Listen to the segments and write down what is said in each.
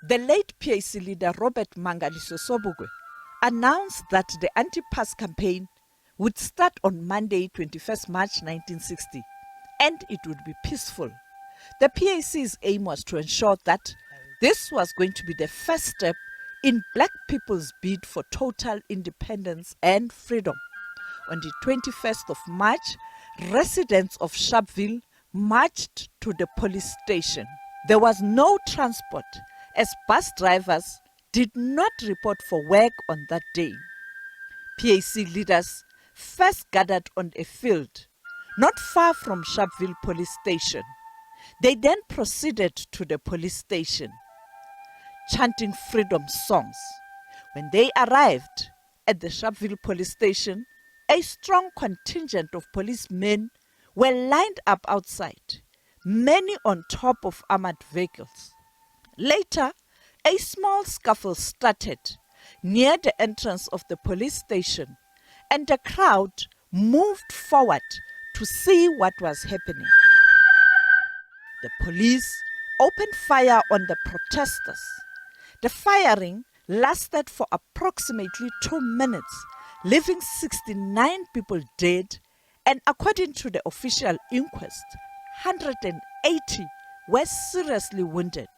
The late PAC leader Robert Mangaliso Sobukwe announced that the anti-pass campaign would start on Monday, 21st March 1960, and it would be peaceful. The PAC's aim was to ensure that this was going to be the first step in black people's bid for total independence and freedom. On the 21st of March, residents of Sharpeville marched to the police station. There was no transport as bus drivers did not report for work on that day. PAC leaders first gathered on a field not far from Sharpeville police station. They then proceeded to the police station, chanting freedom songs. When they arrived at the Sharpeville police station, a strong contingent of policemen were lined up outside, many on top of armored vehicles. Later, a small scuffle started near the entrance of the police station, and the crowd moved forward to see what was happening. The police opened fire on the protesters. The firing lasted for approximately 2 minutes, leaving 69 people dead, and according to the official inquest, 180 were seriously wounded.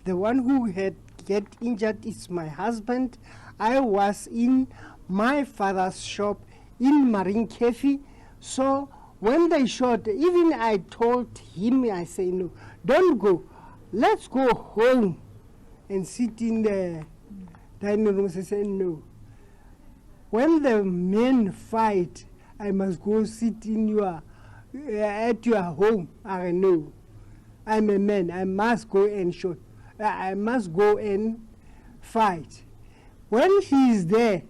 The one who had get injured is my husband. I was in my father's shop in Marine Kefi. So when they shot, even I told him, I say, no, don't go. Let's go home and sit in the dining room. I said, no. When the men fight, I must go sit in at your home. I know. I'm a man. I must go and shoot. I must go and fight. When he is there,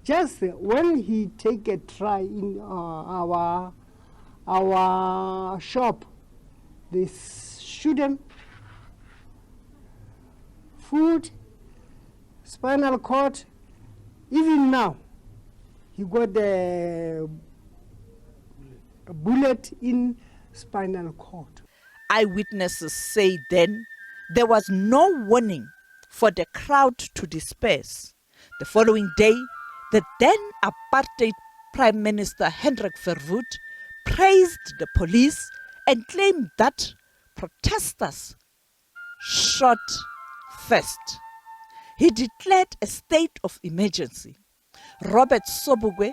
just when he take a try in our shop, they shoot him. Food, spinal cord. Even now, he got a bullet in spinal cord. Eyewitnesses say then there was no warning for the crowd to disperse. The following day, the then apartheid Prime Minister Hendrik Verwoerd praised the police and claimed that protesters shot first. He declared a state of emergency. Robert Sobukwe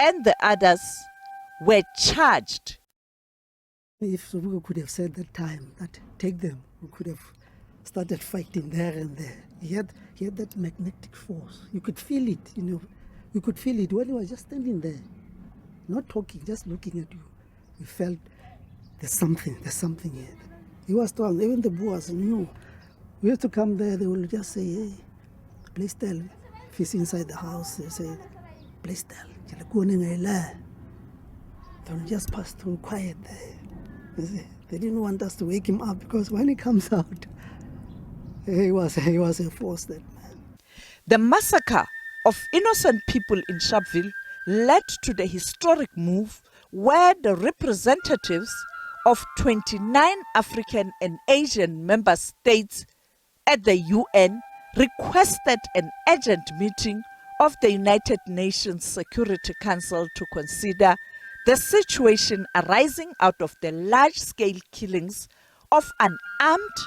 and the others were charged. If Sobukwe could have said that time that take them, we could have started fighting there and there. He had that magnetic force. You could feel it, You could feel it when he was just standing there, not talking, just looking at you. We felt there's something here. He was strong. Even the boys knew. We used to come there, they would just say, hey, please tell. If he's inside the house, they say, please tell. Don't just pass through quiet there. They didn't want us to wake him up because when he comes out, he was a force, that man. The massacre of innocent people in Sharpeville led to the historic move where the representatives of 29 African and Asian member states at the UN requested an urgent meeting of the United Nations Security Council to consider the situation arising out of the large-scale killings of unarmed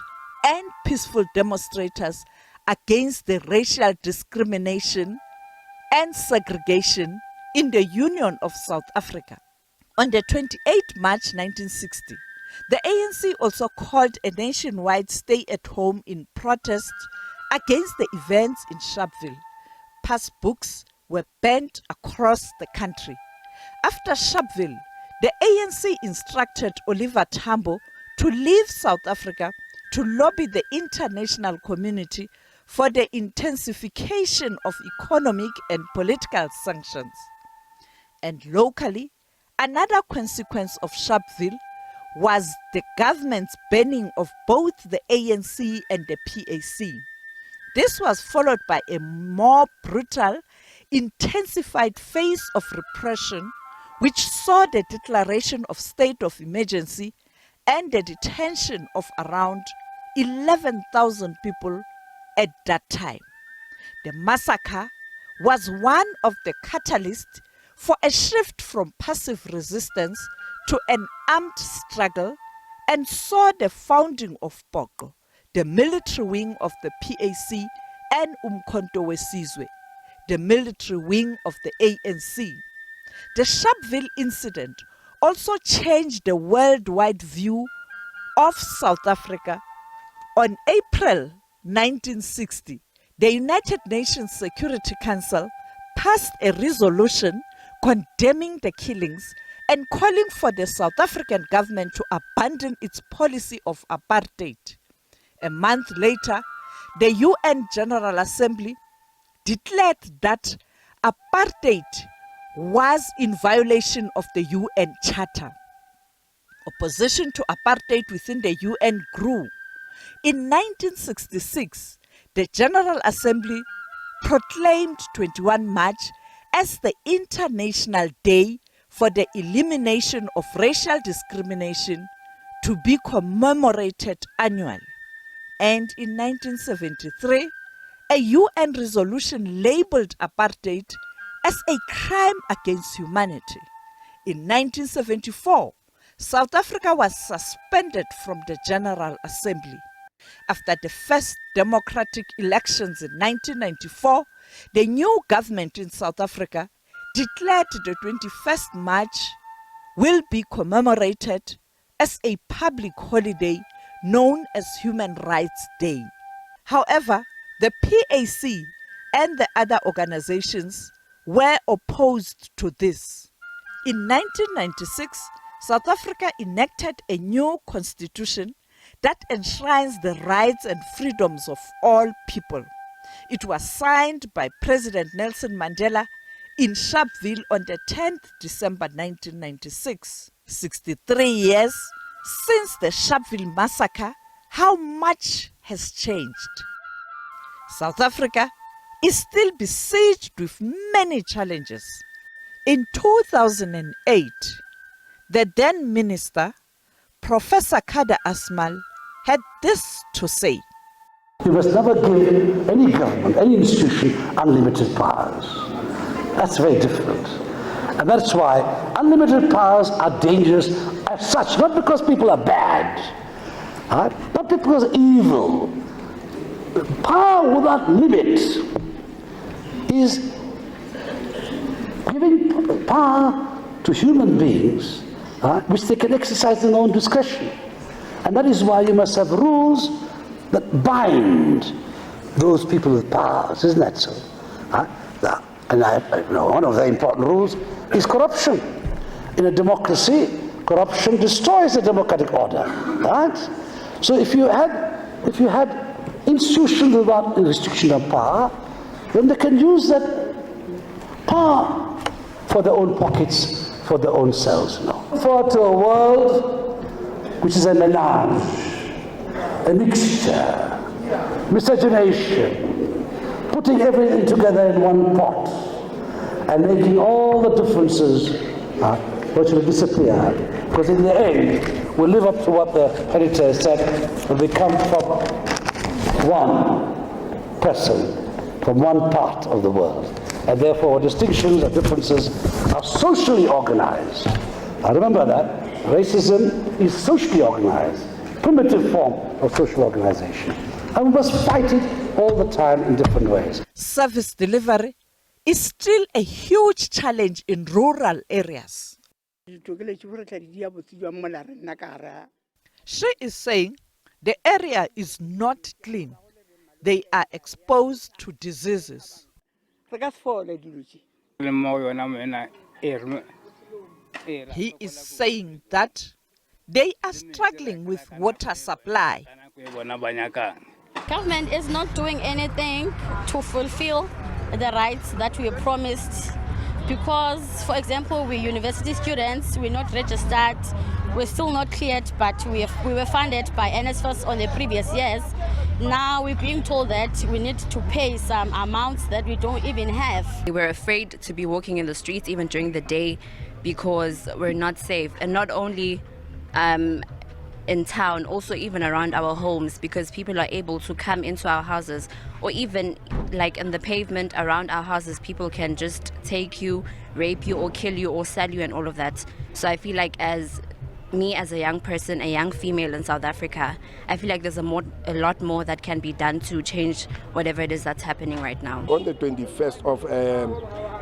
and peaceful demonstrators against the racial discrimination and segregation in the Union of South Africa. On the 28th March 1960, the ANC also called a nationwide stay-at-home in protest against the events in Sharpeville. Passbooks were banned across the country. After Sharpeville, the ANC instructed Oliver Tambo to leave South Africa to lobby the international community for the intensification of economic and political sanctions. And locally, another consequence of Sharpeville was the government's banning of both the ANC and the PAC. This was followed by a more brutal, intensified phase of repression, which saw the declaration of state of emergency and the detention of around 11,000 people at that time. The massacre was one of the catalysts for a shift from passive resistance to an armed struggle and saw the founding of Poqo, the military wing of the PAC, and Umkhonto weSizwe, the military wing of the ANC. The Sharpeville incident also changed the worldwide view of South Africa. On April 1960, the United Nations Security Council passed a resolution condemning the killings and calling for the South African government to abandon its policy of apartheid. A month later, the UN General Assembly declared that apartheid was in violation of the UN Charter. Opposition to apartheid within the UN grew. In 1966, the General Assembly proclaimed 21 March as the International Day for the Elimination of Racial Discrimination, to be commemorated annually. And in 1973, a UN resolution labeled apartheid as a crime against humanity. In 1974, South Africa was suspended from the General Assembly. After the first democratic elections in 1994, the new government in South Africa declared the 21st March will be commemorated as a public holiday known as Human Rights Day. However, the PAC and the other organizations were opposed to this. In 1996, South Africa enacted a new constitution that enshrines the rights and freedoms of all people. It was signed by President Nelson Mandela in Sharpeville on the 10th December 1996. 63 years since the Sharpeville Massacre, how much has changed? South Africa is still besieged with many challenges. In 2008, the then minister, Professor Kada Asmal, had this to say. You must never give any government, any institution, unlimited powers. That's very difficult. And that's why unlimited powers are dangerous as such, not because people are bad, right? Not because evil. Power without limit is giving power to human beings, which they can exercise in their own discretion. And that is why you must have rules that bind those people with powers, isn't that so? And one of the important rules is corruption. In a democracy, corruption destroys the democratic order, right? So if you had institutions without restriction of power, then they can use that power for their own pockets, for their own selves. For to a world which is a melange, a mixture, miscegenation, putting everything together in one pot and making all the differences virtually disappear, because in the end we'll live up to what the editor said, when we come from one person, from one part of the world, and therefore distinctions and differences are socially organized. I remember that racism is socially organized, primitive form of social organization, and we must fight it all the time in different ways. Service delivery is still a huge challenge in rural areas. She is saying the area is not clean. They are exposed to diseases. He is saying that they are struggling with water supply. Government is not doing anything to fulfill the rights that we promised, because, for example, we're university students, we're not registered, we're still not cleared, but we were funded by NSFAS on the previous years. Now we're being told that we need to pay some amounts that we don't even have. We're afraid to be walking in the streets even during the day because we're not safe. And not only in town, also even around our homes, because people are able to come into our houses, or even like in the pavement around our houses, people can just take you, rape you, or kill you, or sell you, and all of that. So I feel like as a young person, a young female in South Africa, I feel like there's a lot more that can be done to change whatever it is that's happening right now. On the 21st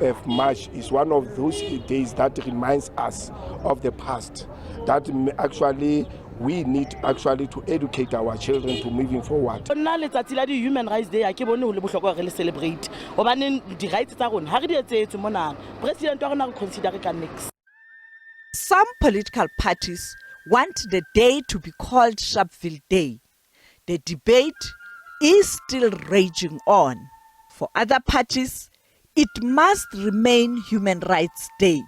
of March is one of those days that reminds us of the past, that actually we need actually to educate our children to moving forward. Human Rights Day, celebrate. Some political parties want the day to be called Sharpeville Day. The debate is still raging on. For other parties, it must remain Human Rights Day.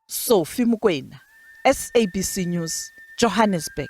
Sophie Mukwena, SABC News, Johannesburg.